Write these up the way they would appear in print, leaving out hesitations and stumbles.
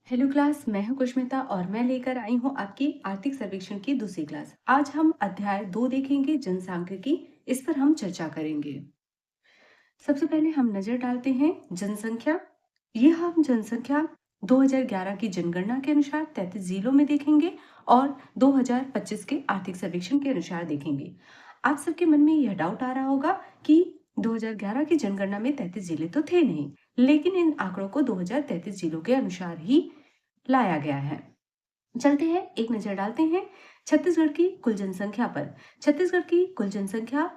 Hello class, मैं हूं कुष्मिता और मैं लेकर आई हूं आपकी आर्थिक सर्वेक्षण की दूसरी क्लास। आज हम अध्याय 2 देखेंगे, जनसांख्यिकी। इस पर हम चर्चा करेंगे। सबसे पहले हम नजर डालते हैं जनसंख्या। ये हम जनसंख्या 2011 की जनगणना के अनुसार 33 जिलों में देखेंगे और 2025 के आर्थिक सर्वेक्षण के अनुसार देखेंगे। आप सबके मन में यह डाउट आ रहा होगा कि 2011 की जनगणना में 33 जिले तो थे नहीं, लेकिन इन आंकड़ों को 2033 जिलों के अनुसार ही लाया गया है। चलते हैं, एक नजर डालते हैं छत्तीसगढ़ की कुल जनसंख्या पर। छत्तीसगढ़ की कुल जनसंख्या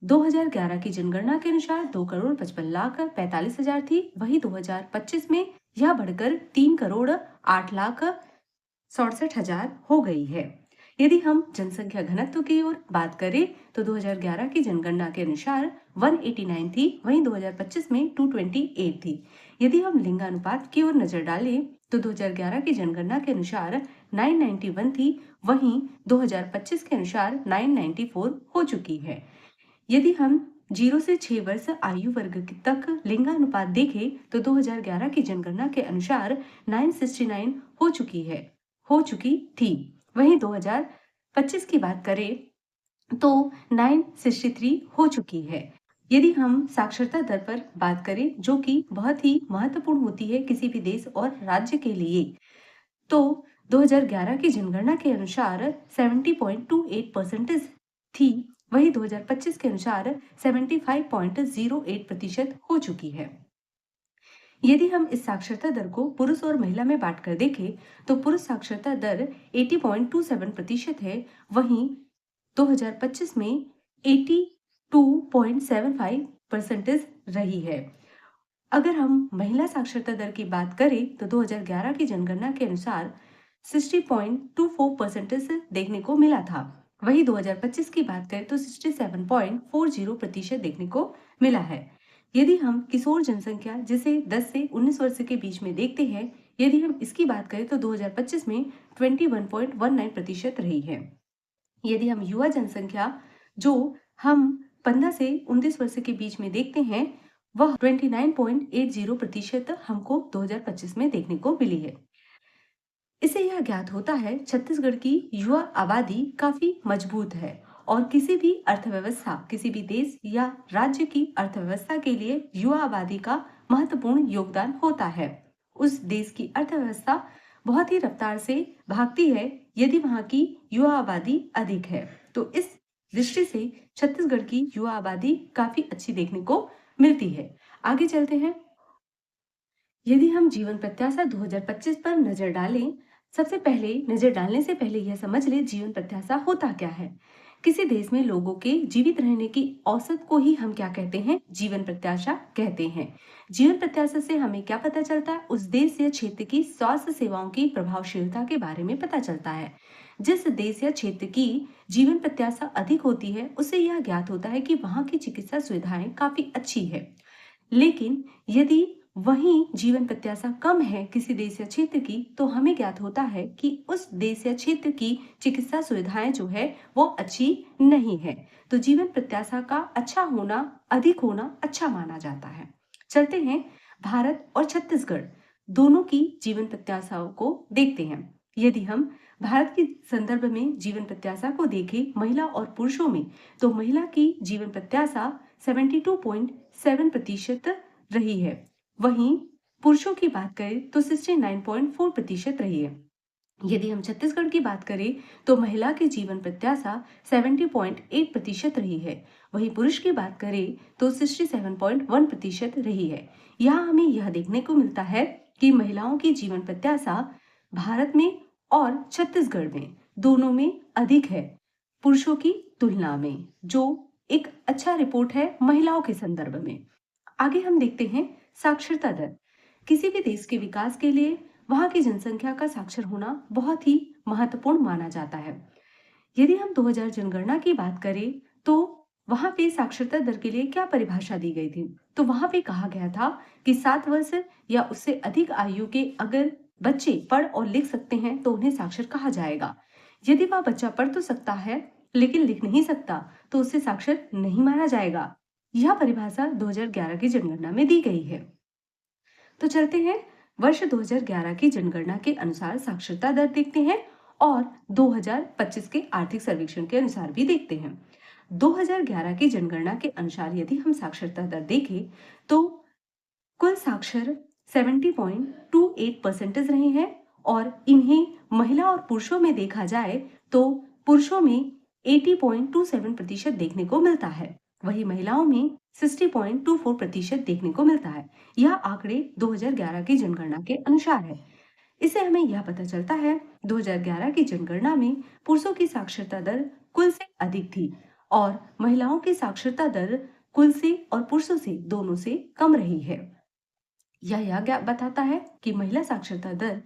2011 की जनगणना के अनुसार 2,55,45,000 थी। वही 2025 में यह बढ़कर 3,08,67,000 हो गई है। यदि हम जनसंख्या घनत्व की ओर बात करें तो 2011 की जनगणना के अनुसार 189 थी, वहीं 2025 में 228 थी। यदि हम लिंगानुपात की ओर नजर डालें तो 2011 की जनगणना के अनुसार 991 थी, वहीं 2025 के अनुसार 994 हो चुकी है। यदि हम 0 से 6 वर्ष आयु वर्ग तक लिंगानुपात देखें तो 2011 की जनगणना के अनुसार 969 हो चुकी थी। वहीं 2025 की बात करें तो 963 हो चुकी है। यदि हम साक्षरता दर पर बात करें, जो कि बहुत ही महत्वपूर्ण होती है किसी भी देश और राज्य के लिए, तो 2011 की जनगणना के अनुसार 70.28% थी, वही 2025 के अनुसार 75.08% हो चुकी है। यदि हम इस साक्षरता दर को पुरुष और महिला में बांटकर देखें तो पुरुष साक्षरता दर 80.27% है, वहीं 2025 में 82.75% रही है। अगर हम महिला साक्षरता दर की बात करें तो 2011 की जनगणना के अनुसार 60.24% देखने को मिला था। वही 2025 की बात करें तो 67.40% देखने को मिला है। यदि हम किशोर जनसंख्या, जिसे 10 से 19 वर्ष के बीच में देखते हैं, यदि हम इसकी बात करें तो 2025 में 21.19% रही है। यदि हम युवा जनसंख्या, जो हम 15 से 19 वर्ष के बीच में देखते हैं, वह 29.80% हमको 2025 में देखने को मिली है। इससे यह ज्ञात होता है छत्तीसगढ़ की युवा आबादी काफी मजबूत है और किसी भी अर्थव्यवस्था, किसी भी देश या राज्य की अर्थव्यवस्था के लिए युवा आबादी का महत्वपूर्ण योगदान होता है। उस देश की अर्थव्यवस्था बहुत ही रफ्तार से भागती है यदि वहां की युवा आबादी अधिक है। तो इस दृष्टि से छत्तीसगढ़ की युवा आबादी काफी अच्छी देखने को मिलती है। आगे चलते हैं। यदि हम जीवन प्रत्याशा 2025 पर नजर डालें, सबसे पहले नजर डालने से पहले यह समझ ले जीवन प्रत्याशा होता क्या है। किसी देश में लोगों के जीवित रहने की औसत को ही हम क्या कहते हैं, जीवन प्रत्याशा कहते हैं। जीवन प्रत्याशा से हमें क्या पता चलता है, उस देश या क्षेत्र की स्वास्थ्य सेवाओं की प्रभावशीलता के बारे में पता चलता है। जिस देश या क्षेत्र की जीवन प्रत्याशा अधिक होती है, उससे यह ज्ञात होता है कि वहां की चिकित्सा सुविधाएं काफी अच्छी है। लेकिन यदि वहीं जीवन प्रत्याशा कम है किसी देश या क्षेत्र की, तो हमें ज्ञात होता है कि उस देश या क्षेत्र की चिकित्सा सुविधाएं जो है वो अच्छी नहीं है। तो जीवन प्रत्याशा का अच्छा होना, अधिक होना अच्छा माना जाता है। चलते हैं, भारत और छत्तीसगढ़ दोनों की जीवन प्रत्याशाओं को देखते हैं। यदि हम भारत के संदर्भ में जीवन प्रत्याशा को देखें महिला और पुरुषों में, तो महिला की जीवन प्रत्याशा 72.7% रही है, वहीं पुरुषों की बात करें तो 69.4% रही है। यदि हम छत्तीसगढ़ की बात करें तो महिला की जीवन प्रत्याशा 70.8% रही है, वहीं पुरुष की बात करें तो 67.1% रही है। यहाँ हमें यह देखने को मिलता है कि महिलाओं की जीवन प्रत्याशा भारत में और छत्तीसगढ़ में दोनों में अधिक है पुरुषों की तुलना में, जो एक अच्छा रिपोर्ट है महिलाओं के संदर्भ में। आगे हम देखते हैं साक्षरता दर। किसी भी देश के विकास के लिए वहां की जनसंख्या का साक्षर होना बहुत ही महत्वपूर्ण माना जाता है। यदि हम 2000 जनगणना की बात करें तो वहां पे साक्षरता दर के लिए क्या परिभाषा दी गई थी, तो वहां पे कहा गया था कि 7 वर्ष या उससे अधिक आयु के अगर बच्चे पढ़ और लिख सकते हैं तो उन्हें साक्षर कहा जाएगा। यदि वह बच्चा पढ़ तो सकता है लेकिन लिख नहीं सकता तो उसे साक्षर नहीं माना जाएगा। यह परिभाषा 2011 की जनगणना में दी गई है। तो चलते हैं, वर्ष 2011 की जनगणना के अनुसार साक्षरता दर देखते हैं और 2025 के आर्थिक सर्वेक्षण के अनुसार भी देखते हैं। 2011 की जनगणना के अनुसार यदि हम साक्षरता दर देखें तो कुल साक्षर 70.28% रहे हैं और इन्हें महिला और पुरुषों में देखा जाए तो पुरुषों में 80.27% देखने को मिलता है, वही महिलाओं में 60.24% देखने को मिलता है। यह आंकड़े 2011 की जनगणना के अनुसार है। इससे हमें यह पता चलता है 2011 की जनगणना में पुरुषों की साक्षरता दर कुल से अधिक थी और महिलाओं की साक्षरता दर कुल से और पुरुषों से दोनों से कम रही है। यह बताता है कि महिला साक्षरता दर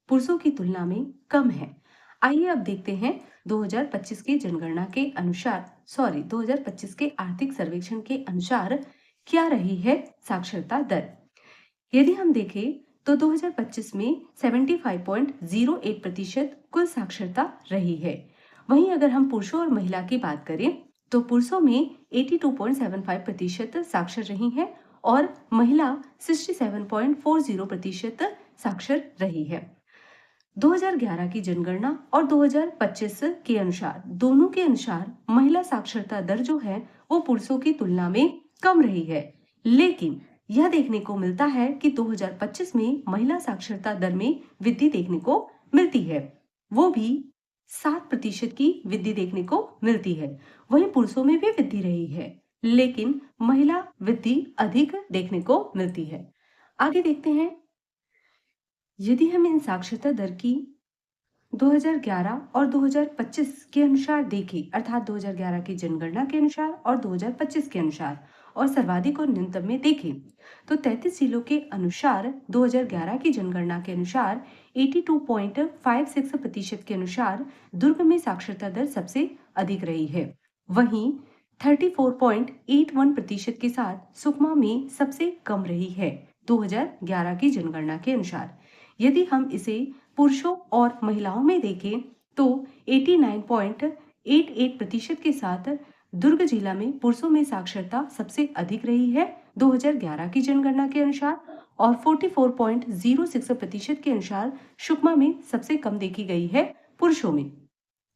पुरुषों की तुलना में कम है। आइए अब देखते हैं 2025 की जनगणना के अनुसार 2025 के आर्थिक सर्वेक्षण के अनुसार क्या रही है साक्षरता दर। यदि हम देखें तो 2025 में 75.08% कुल साक्षरता रही है। वहीं अगर हम पुरुषों और महिला की बात करें तो पुरुषों में 82.75% साक्षर रही है और महिला 67.40% साक्षर रही है। 2011 की जनगणना और 2025 के अनुसार दोनों के अनुसार महिला साक्षरता दर जो है वो पुरुषों की तुलना में कम रही है, लेकिन यह देखने को मिलता है कि 2025 में महिला साक्षरता दर में वृद्धि देखने को मिलती है, वो भी 7% की वृद्धि देखने को मिलती है। वहीं पुरुषों में भी वृद्धि रही है, लेकिन महिला वृद्धि अधिक देखने को मिलती है। आगे देखते हैं, यदि हम इन साक्षरता दर की 2011 और 2025 के अनुसार देखें, अर्थात 2011 की जनगणना के अनुसार और 2025 के अनुसार और सर्वाधिक और न्यूनतम में देखें तो 33 जिलों के अनुसार 2011 की जनगणना के अनुसार 82.56% के अनुसार दुर्ग में साक्षरता दर सबसे अधिक रही है। वहीं 34.81% के साथ सुकमा में सबसे कम रही है 2011 की जनगणना के अनुसार। यदि हम इसे पुरुषों और महिलाओं में देखें तो 89.88% के साथ दुर्ग जिला में पुरुषों में साक्षरता सबसे अधिक रही है 2011 की जनगणना के अनुसार और 44.06% के अनुसार सुकमा में सबसे कम देखी गई है पुरुषों में।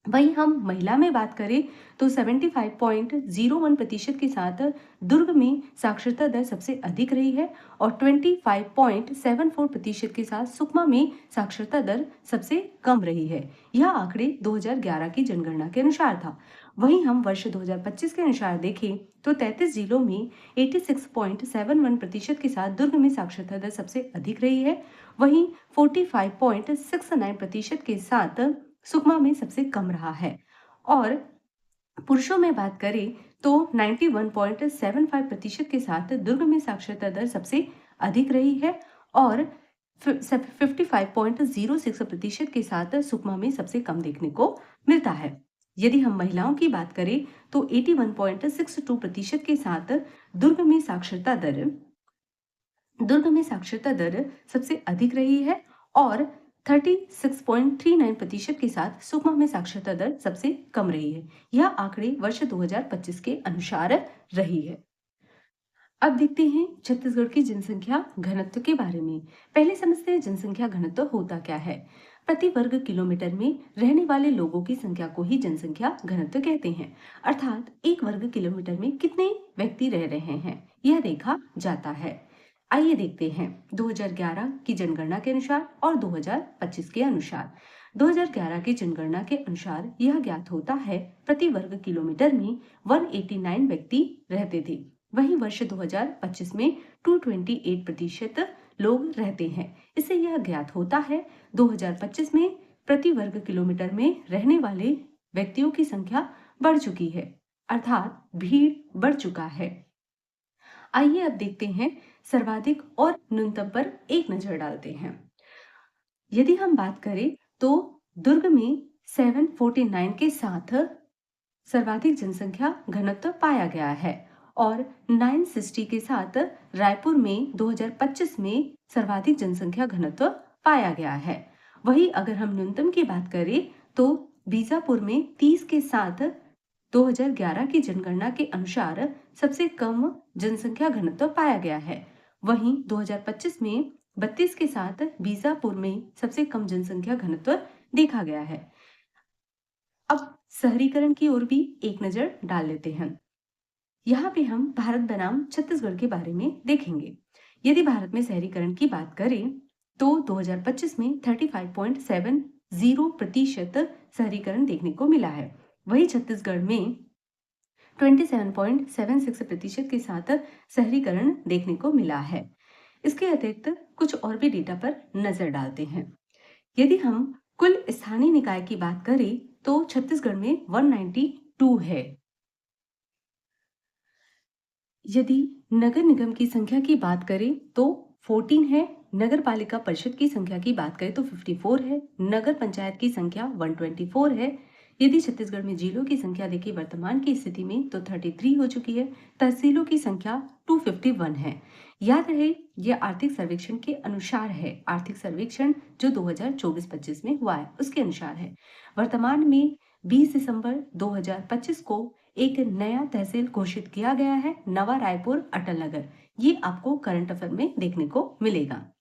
वहीं हम महिला में बात करें तो 75.01% के साथ दुर्ग में साक्षरता दर सबसे अधिक रही है और 25.74% के साथ सुकमा में साक्षरता दर सबसे कम रही है। यह आंकड़े 2011 की जनगणना के अनुसार था। वहीं हम वर्ष 2025 के अनुसार देखें तो 33 जिलों में 86.71% के साथ दुर्ग में साक्षरता दर सबसे अधिक रही है, वहीं 45.69% के साथ सुकमा में सबसे कम रहा है। और पुरुषों में बात करें तो 91.75% के साथ दुर्ग में साक्षरता दर सबसे अधिक रही है और 55.06% के साथ सुकमा में सबसे कम देखने को मिलता है। यदि हम महिलाओं की बात करें तो 81.62% के साथ दुर्ग में साक्षरता दर सबसे अधिक रही है और 36.39% के साथ सुकमा में साक्षरता दर सबसे कम रही है। यह आंकड़े वर्ष 2025 के अनुसार रही है। अब देखते हैं छत्तीसगढ़ की जनसंख्या घनत्व के बारे में। पहले समझते हैं जनसंख्या घनत्व होता क्या है। प्रति वर्ग किलोमीटर में रहने वाले लोगों की संख्या को ही जनसंख्या घनत्व कहते हैं, अर्थात एक वर्ग किलोमीटर में कितने व्यक्ति रह रहे हैं यह देखा जाता है। आइए देखते हैं 2011 की जनगणना के अनुसार और 2025 के अनुसार। 2011 की जनगणना के अनुसार यह ज्ञात होता है प्रति वर्ग किलोमीटर में 189 व्यक्ति रहते थे। वहीं वर्ष 2025 में 228% लोग रहते हैं। इससे यह ज्ञात होता है 2025 में प्रति वर्ग किलोमीटर में रहने वाले व्यक्तियों की संख्या बढ़ चुकी है, अर्थात भीड़ बढ़ चुका है। आइए अब देखते हैं सर्वाधिक और न्यूनतम पर एक नजर डालते हैं। यदि हम बात करें तो दुर्ग में 749 के साथ सर्वाधिक जनसंख्या घनत्व पाया गया है और 960 के साथ रायपुर में 2025 में सर्वाधिक जनसंख्या घनत्व पाया गया है। वहीं अगर हम न्यूनतम की बात करें तो बीजापुर में 30 के साथ 2011 की जनगणना के अनुसार सबसे कम जनसंख्या घनत्व पाया गया है। वहीं 2025 में 32 के साथ बीजापुर में सबसे कम जनसंख्या घनत्व देखा गया है। अब शहरीकरण की ओर भी एक नजर डाल लेते हैं। यहाँ पे हम भारत बनाम छत्तीसगढ़ के बारे में देखेंगे। यदि भारत में शहरीकरण की बात करें तो 2025 में 35.70% शहरीकरण देखने को मिला है। वही छत्तीसगढ़ में 27.76% के साथ शहरीकरण देखने को मिला है। इसके अतिरिक्त कुछ और भी डेटा पर नजर डालते हैं। यदि हम कुल स्थानीय निकाय की बात करें तो छत्तीसगढ़ में 192 है। यदि नगर निगम की संख्या की बात करें तो 14 है। नगर पालिका परिषद की संख्या की बात करें तो 54 है। नगर पंचायत की संख्या 124 है। यदि छत्तीसगढ़ में जिलों की संख्या देखी वर्तमान की स्थिति में तो 33 हो चुकी है। तहसीलों की संख्या 251 है। याद रहे यह आर्थिक सर्वेक्षण के अनुसार है। आर्थिक सर्वेक्षण जो 2024-25 में हुआ है उसके अनुसार है। वर्तमान में 20 दिसंबर 2025 को एक नया तहसील घोषित किया गया है, नवा रायपुर अटल नगर। ये आपको करंट अफेयर में देखने को मिलेगा।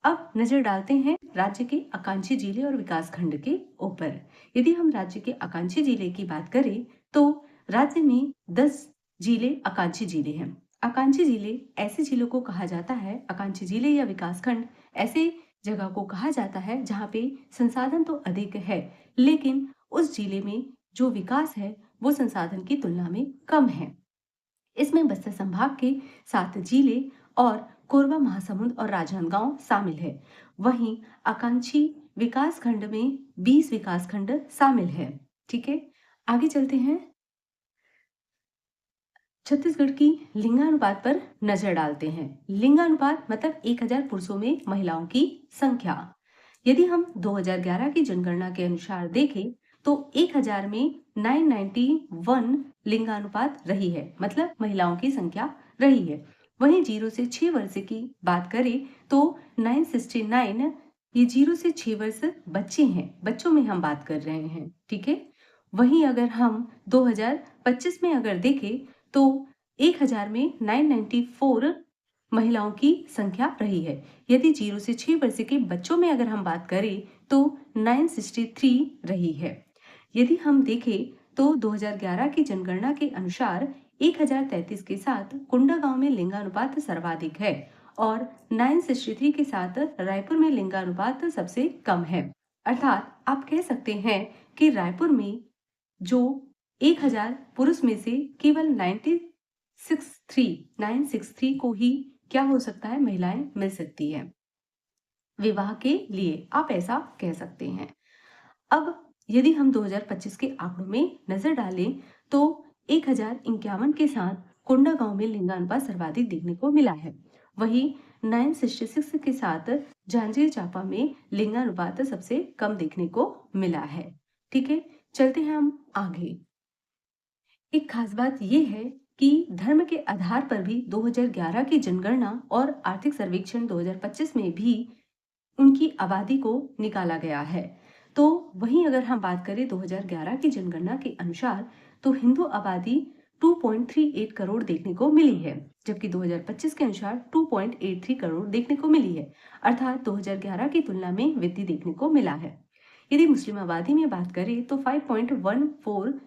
अब नजर डालते हैं राज्य के आकांक्षी जिले और विकास खंड के ऊपर। यदि हम राज्य के आकांक्षी जिले की बात करें तो राज्य में 10 जिले आकांक्षी जिले हैं। आकांक्षी जिले ऐसे जिलों को कहा जाता है, आकांक्षी जिले या विकास खंड ऐसे जगह को कहा जाता है जहाँ पे संसाधन तो अधिक है लेकिन उस जिले में जो विकास है वो संसाधन की तुलना में कम है। इसमें बस्तर संभाग के 7 जिले और कोरबा महासमुंद और राजनांदगांव शामिल है। वहीं आकांक्षी विकास खंड में 20 विकास खंड शामिल है। ठीक है, आगे चलते हैं। छत्तीसगढ़ की लिंगानुपात पर नजर डालते हैं। लिंगानुपात मतलब 1000 पुरुषों में महिलाओं की संख्या। यदि हम 2011 की जनगणना के अनुसार देखें तो 1000 में 991 लिंगानुपात रही है, मतलब महिलाओं की संख्या रही है। वहीं 0 से 6 वर्ष की बात करें तो 969, ये 0 से 6 वर्ष बच्चे हैं, बच्चों में हम बात कर रहे हैं। ठीक है, वहीं अगर हम 2025 में अगर देखें तो 1000 में 994 महिलाओं की संख्या रही है। यदि 0 से 6 वर्ष के बच्चों में अगर हम बात करें तो 963 रही है। यदि हम देखें तो 2011 की जनगणना के अनुसार 1033 के साथ कोंडागांव में लिंगानुपात सर्वाधिक है और 963 के साथ रायपुर में लिंगानुपात सबसे कम है। अर्थात आप कह सकते हैं कि रायपुर में जो 1000 पुरुष में से केवल 963 को ही क्या हो सकता है, महिलाएं मिल सकती है विवाह के लिए, आप ऐसा कह सकते हैं। अब यदि हम 2025 के आंकड़ों में नजर डालें तो 1051 के साथ कोंडागांव में लिंगानुपात सर्वाधिक देखने को मिला है। वहीं 966 के साथ जांजगीर चांपा में लिंगानुपात सबसे कम देखने को मिला है। ठीक है, चलते हैं हम आगे। एक खास बात यह है कि धर्म के आधार पर भी 2011 की जनगणना और आर्थिक सर्वेक्षण 2025 में भी उनकी आबादी को निकाला गया है। तो वहीं अगर हम बात करें 2011 की जनगणना के अनुसार तो हिंदू आबादी 2.38 करोड़ देखने को मिली है, जबकि 2025 के अनुसार 2.83 करोड़ देखने को मिली है। अर्थात 2011 की तुलना में वृद्धि देखने को मिला है। यदि मुस्लिम आबादी में बात करें तो 5.14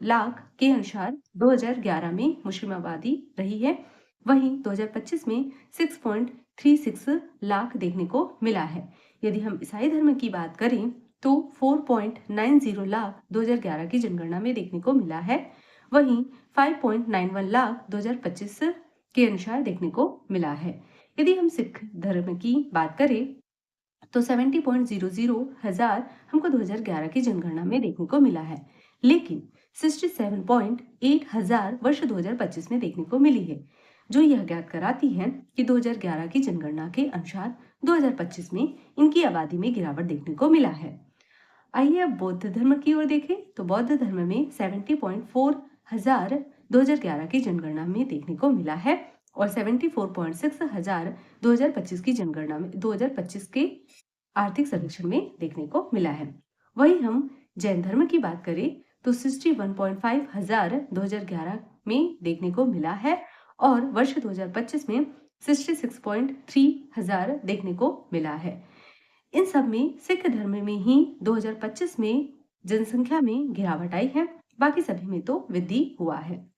लाख के अनुसार 2011 में मुस्लिम आबादी रही है। वहीं 2025 में 6.36 लाख देखने को मिला है। यदि हम ईसाई धर्म की बात करें तो 4.90 लाख 2011 की जनगणना में देखने को मिला है। वहीं 5.91 लाख 2025 के अनुसार देखने को मिला है। यदि हम सिख धर्म की बात करें तो 70.00 हजार हमको 2011 की जनगणना में देखने को मिला है, लेकिन 67.8 हजार वर्ष 2025 में देखने को मिली है, जो यह ज्ञात कराती है कि 2011 की जनगणना के अनुसार 2025 में इनकी आबादी में गिरावट देखने को मिला है। आइए अब बौद्ध धर्म की ओर देखें तो बौद्ध धर्म में 70.4 हजार 2011 की जनगणना में देखने को मिला है और 74.6 हजार 2025 की जनगणना में 2025 के आर्थिक सर्वेक्षण में देखने को मिला है। वहीं हम जैन धर्म की बात करें तो 61.5 हजार 2011 में देखने को मिला है और वर्ष 2025 में 66.3 हजार देखने को मिला है। इन सब में सिख धर्म में ही 2025 में जनसंख्या में गिरावट आई है, बाकी सभी में तो वृद्धि हुआ है।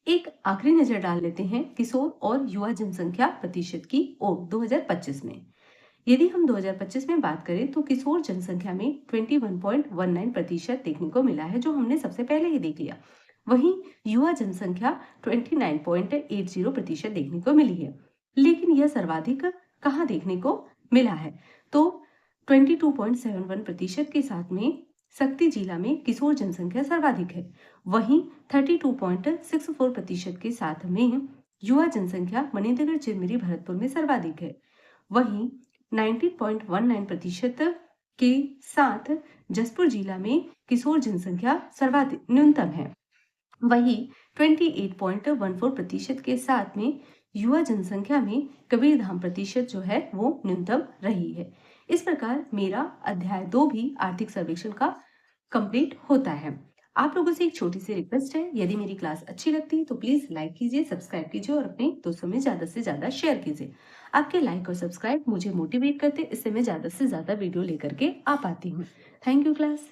एक आखिरी नजर डाल लेते हैं किशोर और युवा जनसंख्या प्रतिशत की ओर 2025 में। यदि हम 2025 में बात करें तो किशोर जनसंख्या में 21.19% देखने को मिला है, जो हमने सबसे पहले ही देख लिया। वहीं युवा जनसंख्या 29.80% देखने को मिली है। लेकिन यह सर्वाधिक कहाँ देखने को मिला है? तो 22.71% के साथ में शक्ति जिला में किशोर जनसंख्या सर्वाधिक है। वहीं 32.64% के साथ में युवा जनसंख्या मनेन्द्रगढ़, चिरमिरी, भरतपुर में सर्वाधिक है। वहीं 19.19% के साथ जसपुर जिला में किशोर जनसंख्या सर्वाधिक न्यूनतम है। वहीं 28.14% के साथ में युवा जनसंख्या में कबीरधाम प्रतिशत जो है वो न्यूनतम रही है। इस प्रकार मेरा अध्याय 2 भी आर्थिक सर्वेक्षण का कंप्लीट होता है। आप लोगों से एक छोटी सी रिक्वेस्ट है, यदि मेरी क्लास अच्छी लगती है तो प्लीज लाइक कीजिए, सब्सक्राइब कीजिए और अपने दोस्तों में ज्यादा से ज्यादा शेयर कीजिए। आपके लाइक और सब्सक्राइब मुझे मोटिवेट करते, इससे मैं ज्यादा से ज्यादा वीडियो लेकर के आ पाती हूँ। Thank you class.